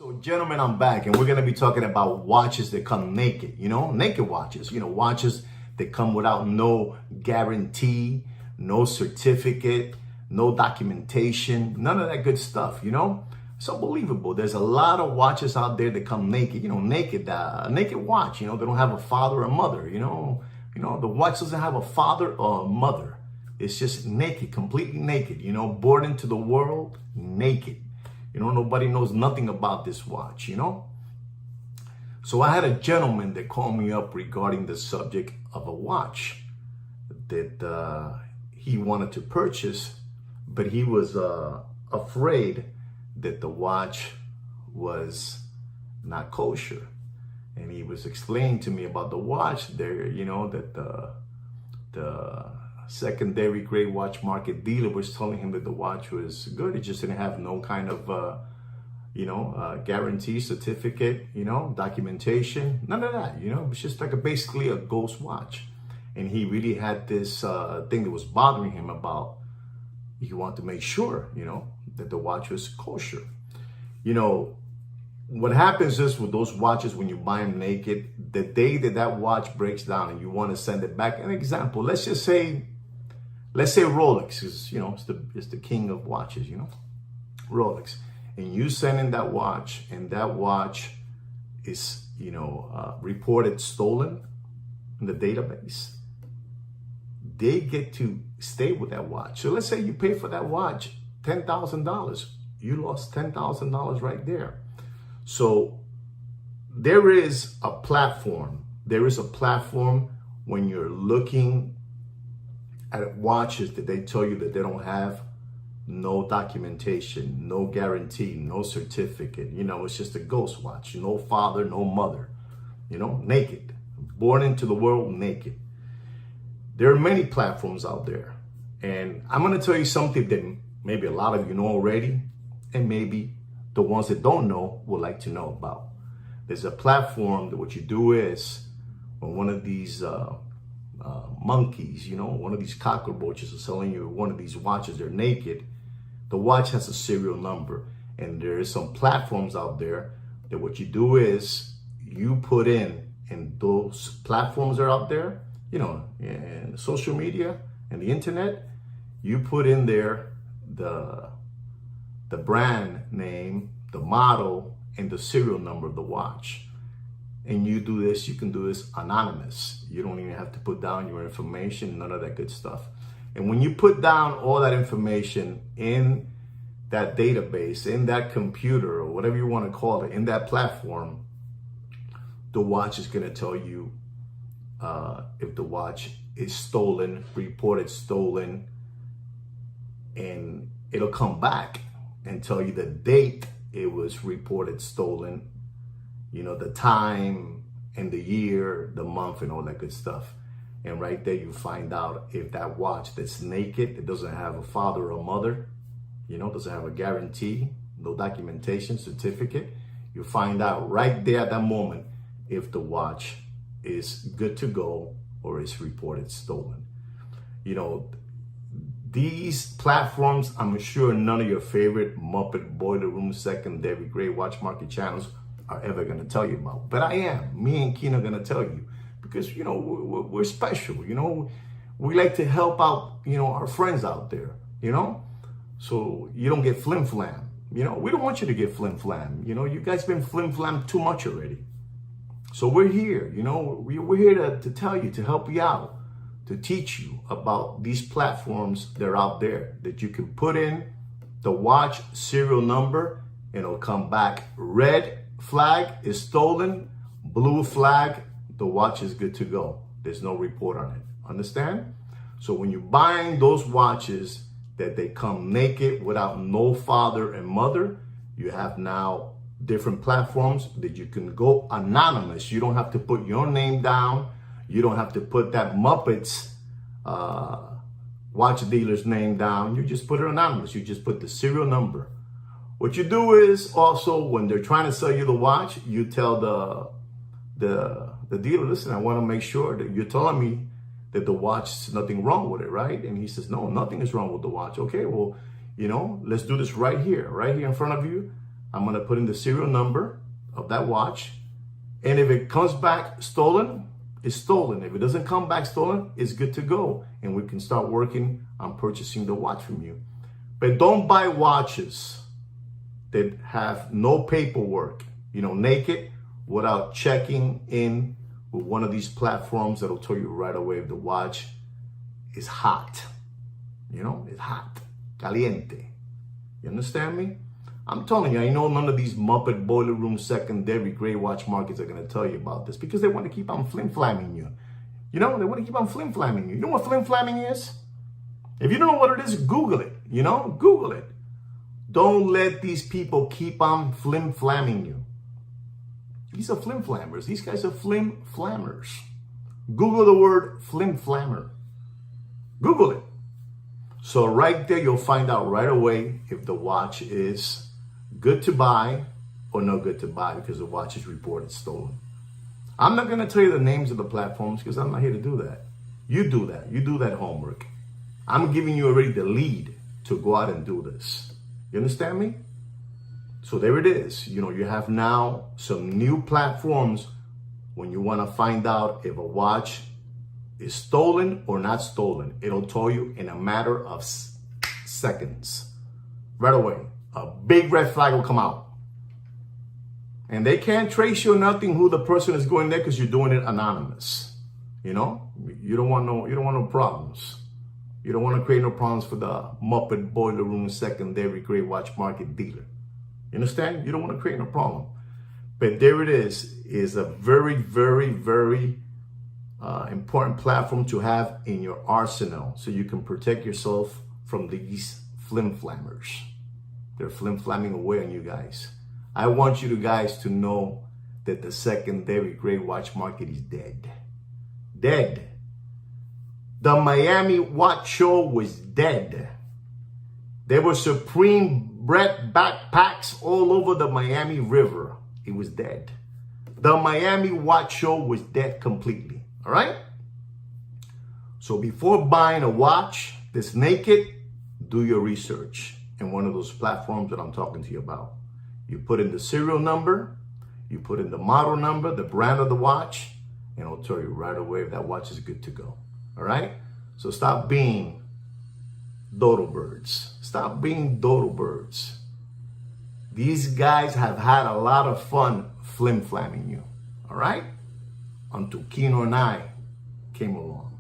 So gentlemen, I'm back and we're going to be talking about watches that come naked, naked watches, watches that come without no guarantee, no certificate, no documentation, none of that good stuff, It's unbelievable. There's a lot of watches out there that come naked, naked watch, they don't have a father or mother, the watch doesn't have a father or a mother. It's just naked, completely naked, born into the world naked. Nobody knows nothing about this watch, So I had a gentleman that called me up regarding the subject of a watch that he wanted to purchase, but he was afraid that the watch was not kosher. And he was explaining to me about the watch there, that the secondary grade watch market dealer was telling him that the watch was good. It just didn't have no kind of, guarantee, certificate, documentation, none of that, It was just like basically a ghost watch. And he really had this thing that was bothering him about, he wanted to make sure, that the watch was kosher. What happens is with those watches, when you buy them naked, the day that watch breaks down and you want to send it back, an example, let's say Rolex is, it's the king of watches, Rolex. And you send in that watch and that watch is, reported stolen in the database, they get to stay with that watch. So let's say you pay for that watch $10,000. You lost $10,000 right there. So there is a platform. There is a platform when you're looking at watches that they tell you that they don't have no documentation, no guarantee, no certificate. It's just a ghost watch. No father, no mother. Naked. Born into the world naked. There are many platforms out there. And I'm going to tell you something that maybe a lot of you know already, and maybe the ones that don't know would like to know about. There's a platform that what you do is when one of these monkeys, one of these cockroaches are selling you one of these watches, they're naked. The watch has a serial number, and there is some platforms out there that what you do is you put in, and those platforms are out there, in social media and the internet, you put in there the brand name, the model, and the serial number of the watch. And you do this, you can do this anonymous. You don't even have to put down your information, none of that good stuff. And when you put down all that information in that database, in that computer, or whatever you want to call it, in that platform, the watch is going to tell you if the watch is stolen, reported stolen, and it'll come back and tell you the date it was reported stolen, the time and the year, the month, and all that good stuff. And right there, you find out if that watch that's naked, it doesn't have a father or mother, doesn't have a guarantee, no documentation, certificate. You find out right there at that moment if the watch is good to go or is reported stolen. These platforms, I'm sure none of your favorite Muppet Boiler Room secondary grade watch market channels are ever going to tell you about. But me and Keen are going to tell you. Because, we're special, we like to help out, our friends out there, so you don't get flim-flam, we don't want you to get flim-flam, you guys been flim-flam too much already. So we're here, we're here to tell you, to help you out, to teach you about these platforms that are out there that you can put in the watch serial number and it'll come back. Red flag is stolen, blue flag, the watch is good to go. There's no report on it. Understand? So when you're buying those watches that they come naked without no father and mother, you have now different platforms that you can go anonymous. You don't have to put your name down. You don't have to put that Muppets watch dealer's name down. You just put it anonymous. You just put the serial number. What you do is also when they're trying to sell you the watch, you tell the dealer, listen, I want to make sure that you're telling me that the watch is nothing wrong with it, right? And he says, no, nothing is wrong with the watch. Okay, well, let's do this right here in front of you. I'm going to put in the serial number of that watch. And if it comes back stolen, it's stolen. If it doesn't come back stolen, it's good to go. And we can start working on purchasing the watch from you. But don't buy watches that have no paperwork, naked, without checking in with one of these platforms that'll tell you right away if the watch is hot. It's hot, caliente. You understand me? I'm telling you, I know none of these Muppet boiler room secondary gray watch markets are going to tell you about this because they want to keep on flim-flamming you. They want to keep on flim-flamming you. You know what flim-flamming is? If you don't know what it is, Google it. Google it. Don't let these people keep on flim-flamming you. These are flim-flammers. These guys are flim-flammers. Google the word flim-flammer. Google it. So right there, you'll find out right away if the watch is good to buy or no good to buy because the watch is reported stolen. I'm not going to tell you the names of the platforms because I'm not here to do that. You do that. You do that homework. I'm giving you already the lead to go out and do this. You understand me? So there it is. You have now some new platforms when you want to find out if a watch is stolen or not stolen. It'll tell you in a matter of seconds. Right away. A big red flag will come out. And they can't trace you or nothing who the person is going there because you're doing it anonymous. You don't want no problems. You don't want to create no problems for the Muppet boiler room secondary gray watch market dealer. You understand? You don't want to create no problem. But there it is a very, very, very important platform to have in your arsenal so you can protect yourself from these flim-flammers. They're flim-flamming away on you guys. I want you guys to know that the secondary gray watch market is dead. Dead. The Miami Watch Show was dead. There were Supreme Brett backpacks all over the Miami River. It was dead. The Miami Watch Show was dead completely. All right? So before buying a watch that's naked, do your research in one of those platforms that I'm talking to you about. You put in the serial number, you put in the model number, the brand of the watch, and it'll tell you right away if that watch is good to go. All right? So stop being dodo birds. Stop being dodo birds. These guys have had a lot of fun flim-flamming you. All right? Until Kino and I came along.